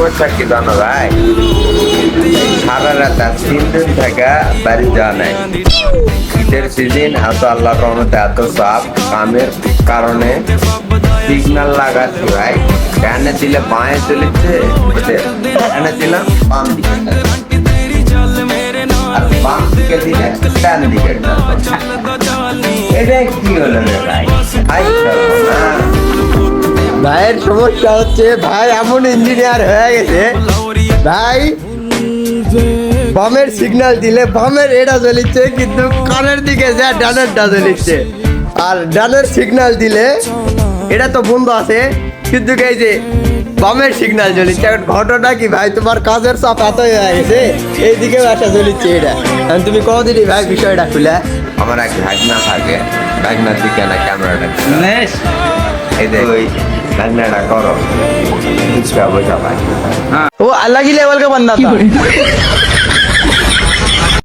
সমস্যা কি জানো ভাই? সারা রাত আর 3 দিন থাকা বাড়ি যাওয়া নাই। শীতের সিজন এত আল্লাহর রহমতে এত চাপ কামের কারণে সিগন্যাল লাগাচ্ছি ভাই। ডানে দিলে বাঁয়ে চলেছে, ডানে দিলাম বাম দিকে, আর বাম দিকে দিলে ডান দিকে। এটা কি হলো রে ভাই? ভাইয়ের সমস্যা হচ্ছে ভাই এমন ইঞ্জিনিয়ার হয়ে গেছে ভাই, বামের সিগন্যাল দিলে বামের এটা জ্বলিচ্ছে, কিন্তু কানের দিকে যা ডানেরটা জ্বলিচ্ছে। আর ডানের সিগন্যাল দিলে এটা তো বন্ধ আছে, কিন্তু এই যে বামের সিগন্যাল জ্বলিচ্ছে। এখন ঘটনা কি ভাই, তোমার কাজের চাপ এতই হয়ে গেছে, এইদিকেও একটা জ্বলিচ্ছে এটা। এখন তুমি কদিনই ভাই বিষয়টা খুলে। আমার এক ভাগনা থাকে, ভাগনার দিকে না ক্যামেরাটা এই দেখ, ওই ভাগনাটা করো বুঝা ভাই। वो अलग ही लेवल का बंदा था।